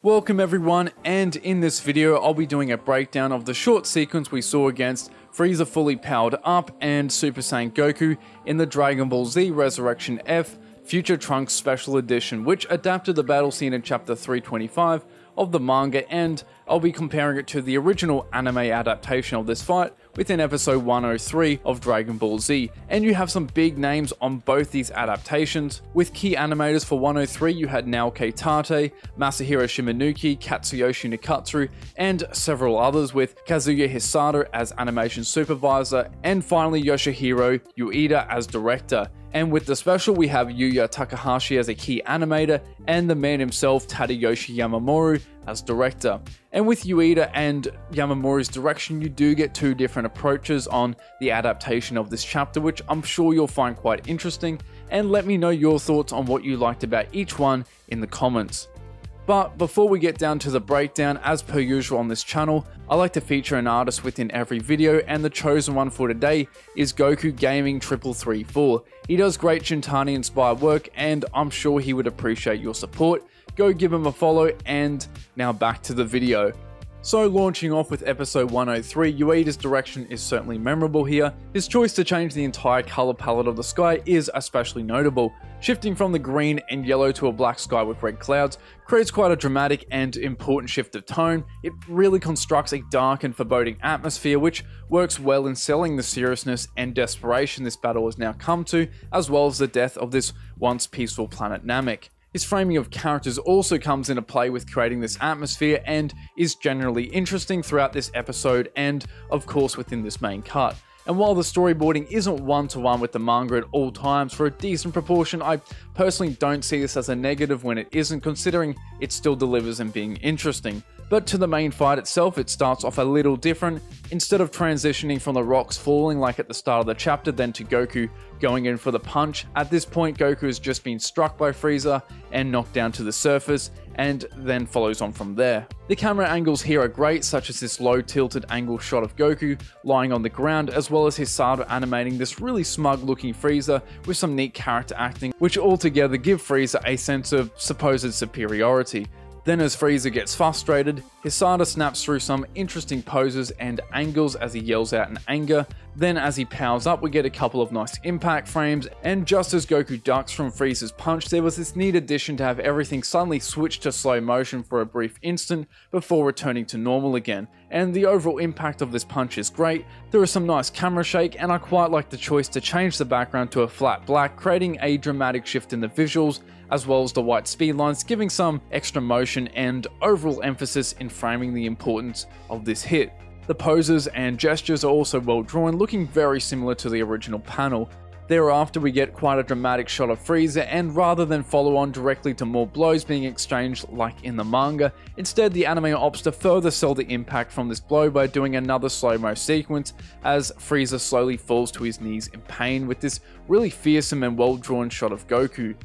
Welcome everyone, and in this video I'll be doing a breakdown of the short sequence we saw against Frieza fully powered up and Super Saiyan Goku in the Dragon Ball Z Resurrection F Future Trunks Special Edition, which adapted the battle scene in chapter 325 of the manga, and I'll be comparing it to the original anime adaptation of this fight within episode 103 of Dragon Ball Z. And you have some big names on both these adaptations. With key animators for 103, you had Naoki Tate, Masahiro Shimanuki, Katsuyoshi Nikatsu, and several others, with Kazuya Hisada as animation supervisor, and finally Yoshihiro Ueda as director. And with the special, we have Yuya Takhashi as a key animator, and the man himself, Tadayoshi Yamamuro, as director. And with Ueda and Yamamuro's direction, you do get two different approaches on the adaptation of this chapter, which I'm sure you'll find quite interesting, and let me know your thoughts on what you liked about each one in the comments. But before we get down to the breakdown, as per usual on this channel, I like to feature an artist within every video, and the chosen one for today is Goku Gaming 3334. He does great Shintani inspired work, and I'm sure he would appreciate your support. Go give him a follow, and now back to the video. So launching off with episode 103, Ueda's direction is certainly memorable here. His choice to change the entire color palette of the sky is especially notable. Shifting from the green and yellow to a black sky with red clouds creates quite a dramatic and important shift of tone. It really constructs a dark and foreboding atmosphere, which works well in selling the seriousness and desperation this battle has now come to, as well as the death of this once peaceful planet Namek. His framing of characters also comes into play with creating this atmosphere and is generally interesting throughout this episode and of course within this main cut. And while the storyboarding isn't one-to-one with the manga at all times for a decent proportion, I personally don't see this as a negative when it isn't, considering it still delivers in being interesting. But to the main fight itself, it starts off a little different. Instead of transitioning from the rocks falling like at the start of the chapter, then to Goku going in for the punch, at this point Goku has just been struck by Frieza and knocked down to the surface, and then follows on from there. The camera angles here are great, such as this low tilted angle shot of Goku lying on the ground, as well as Hisada animating this really smug looking Frieza with some neat character acting, which altogether give Frieza a sense of supposed superiority. Then as Frieza gets frustrated, Hisada snaps through some interesting poses and angles as he yells out in anger. Then as he powers up, we get a couple of nice impact frames, and just as Goku ducks from Frieza's punch, there was this neat addition to have everything suddenly switch to slow motion for a brief instant before returning to normal again. And the overall impact of this punch is great. There is some nice camera shake, and I quite like the choice to change the background to a flat black, creating a dramatic shift in the visuals, as well as the white speed lines, giving some extra motion and overall emphasis in framing the importance of this hit. The poses and gestures are also well drawn, looking very similar to the original panel. Thereafter we get quite a dramatic shot of Frieza, and rather than follow on directly to more blows being exchanged like in the manga, instead the anime opts to further sell the impact from this blow by doing another slow-mo sequence as Frieza slowly falls to his knees in pain, with this really fearsome and well drawn shot of Goku.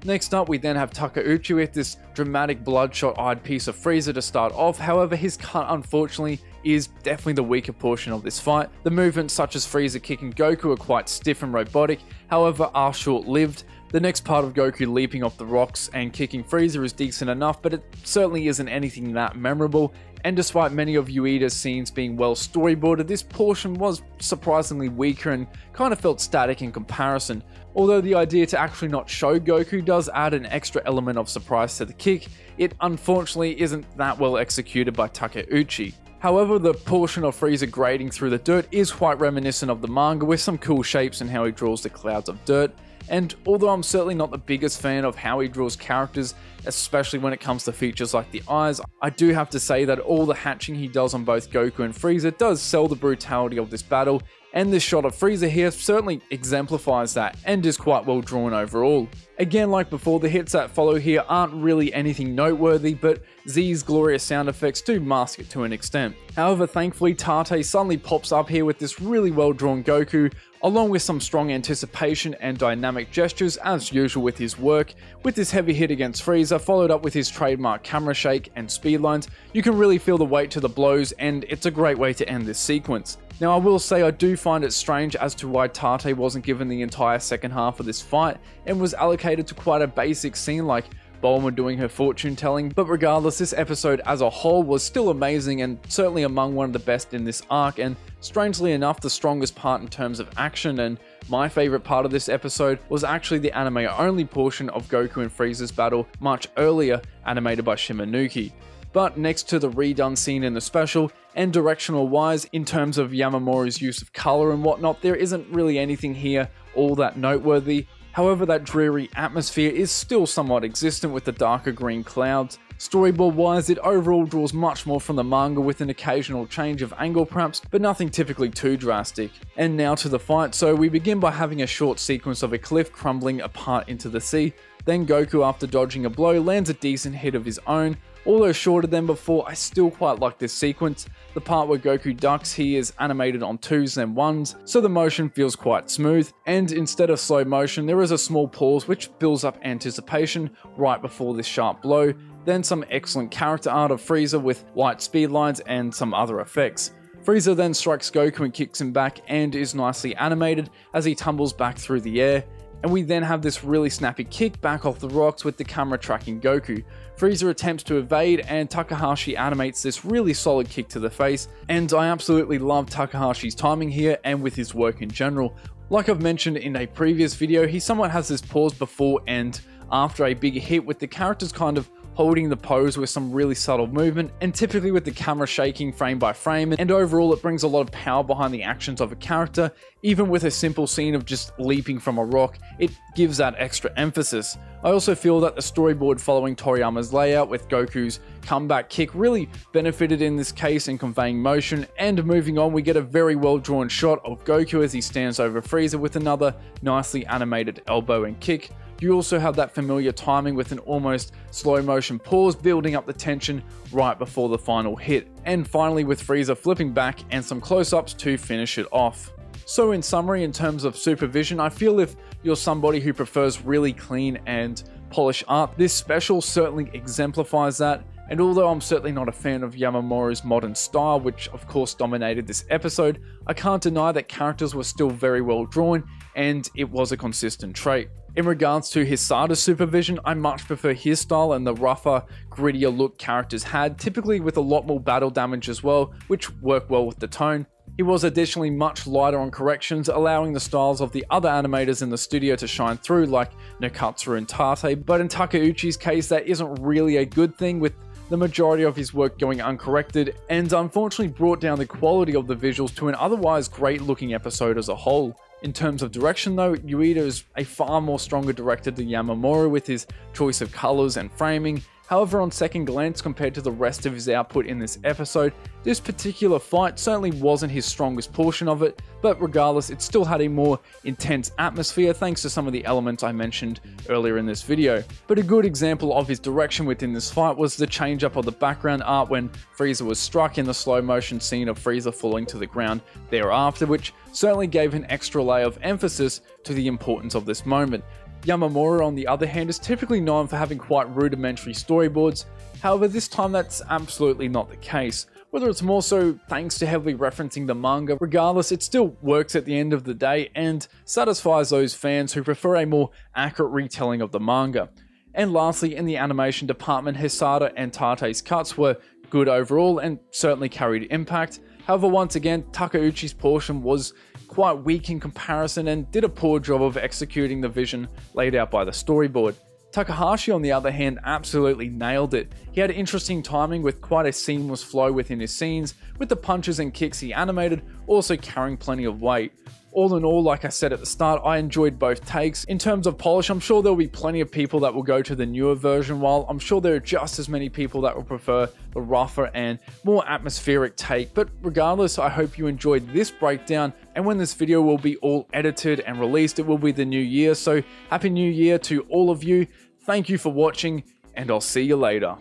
Next up, we then have Takhashi with this dramatic bloodshot-eyed piece of Frieza to start off. However, his cut unfortunately is definitely the weaker portion of this fight. The movements such as Frieza kicking Goku are quite stiff and robotic, however are short-lived. The next part of Goku leaping off the rocks and kicking Frieza is decent enough, but it certainly isn't anything that memorable. And despite many of Ueda's scenes being well storyboarded, this portion was surprisingly weaker and kind of felt static in comparison. Although the idea to actually not show Goku does add an extra element of surprise to the kick, it unfortunately isn't that well executed by Takhashi. However, the portion of Frieza grading through the dirt is quite reminiscent of the manga, with some cool shapes and how he draws the clouds of dirt. And although I'm certainly not the biggest fan of how he draws characters, especially when it comes to features like the eyes, I do have to say that all the hatching he does on both Goku and Frieza does sell the brutality of this battle, and this shot of Frieza here certainly exemplifies that and is quite well drawn overall. Again, like before, the hits that follow here aren't really anything noteworthy, but Z's glorious sound effects do mask it to an extent. However, thankfully Tate suddenly pops up here with this really well drawn Goku, along with some strong anticipation and dynamic gestures as usual with his work. With this heavy hit against Frieza, followed up with his trademark camera shake and speed lines, you can really feel the weight to the blows, and it's a great way to end this sequence. Now I will say I do find it strange as to why Tate wasn't given the entire second half of this fight and was allocated to quite a basic scene like Bulma doing her fortune telling, but regardless, this episode as a whole was still amazing and certainly among one of the best in this arc, and strangely enough the strongest part in terms of action. And my favourite part of this episode was actually the anime only portion of Goku and Frieza's battle much earlier, animated by Shimanuki. But next to the redone scene in the special, and directional wise in terms of Yamamuro's use of colour and whatnot, there isn't really anything here all that noteworthy. However, that dreary atmosphere is still somewhat existent with the darker green clouds. Storyboard wise, it overall draws much more from the manga with an occasional change of angle perhaps, but nothing typically too drastic. And now to the fight. So we begin by having a short sequence of a cliff crumbling apart into the sea. Then Goku, after dodging a blow, lands a decent hit of his own. Although shorter than before, I still quite like this sequence. The part where Goku ducks here is animated on 2s and 1s, so the motion feels quite smooth, and instead of slow motion, there is a small pause which builds up anticipation right before this sharp blow, then some excellent character art of Frieza with light speed lines and some other effects. Frieza then strikes Goku and kicks him back and is nicely animated as he tumbles back through the air. And we then have this really snappy kick back off the rocks with the camera tracking Goku. Frieza attempts to evade and Takhashi animates this really solid kick to the face, and I absolutely love Takahashi's timing here and with his work in general. Like I've mentioned in a previous video, he somewhat has this pause before and after a big hit with the characters kind of holding the pose with some really subtle movement, and typically with the camera shaking frame by frame, and overall it brings a lot of power behind the actions of a character. Even with a simple scene of just leaping from a rock, it gives that extra emphasis. I also feel that the storyboard following Toriyama's layout with Goku's comeback kick really benefited in this case in conveying motion, and moving on we get a very well drawn shot of Goku as he stands over Frieza with another nicely animated elbow and kick. You also have that familiar timing with an almost slow motion pause building up the tension right before the final hit, and finally with Frieza flipping back and some close-ups to finish it off. So in summary, in terms of supervision, I feel if you're somebody who prefers really clean and polished art, this special certainly exemplifies that. And although I'm certainly not a fan of Yamamuro's modern style, which of course dominated this episode, I can't deny that characters were still very well drawn and it was a consistent trait. In regards to Hisada's supervision, I much prefer his style and the rougher, grittier look characters had, typically with a lot more battle damage as well, which worked well with the tone. He was additionally much lighter on corrections, allowing the styles of the other animators in the studio to shine through, like Nakatsuru and Tate, but in Takeuchi's case that isn't really a good thing, with the majority of his work going uncorrected, and unfortunately brought down the quality of the visuals to an otherwise great looking episode as a whole. In terms of direction though, Yuya is a far more stronger director than Yamamuro with his choice of colours and framing. However, on second glance compared to the rest of his output in this episode, this particular fight certainly wasn't his strongest portion of it, but regardless, it still had a more intense atmosphere thanks to some of the elements I mentioned earlier in this video. But a good example of his direction within this fight was the change up of the background art when Frieza was struck in the slow motion scene of Frieza falling to the ground thereafter, which certainly gave an extra layer of emphasis to the importance of this moment. Yamamuro, on the other hand, is typically known for having quite rudimentary storyboards. However, this time that's absolutely not the case. Whether it's more so thanks to heavily referencing the manga, regardless, it still works at the end of the day and satisfies those fans who prefer a more accurate retelling of the manga. And lastly, in the animation department, Hisada and Tate's cuts were good overall and certainly carried impact. However, once again, Takeuchi's portion was quite weak in comparison and did a poor job of executing the vision laid out by the storyboard. Takahashi, on the other hand, absolutely nailed it. He had interesting timing with quite a seamless flow within his scenes, with the punches and kicks he animated also carrying plenty of weight. All in all, like I said at the start, I enjoyed both takes. In terms of polish, I'm sure there'll be plenty of people that will go to the newer version, while I'm sure there are just as many people that will prefer the rougher and more atmospheric take. But regardless, I hope you enjoyed this breakdown, and when this video will be all edited and released, it will be the new year, so Happy New Year to all of you. Thank you for watching, and I'll see you later.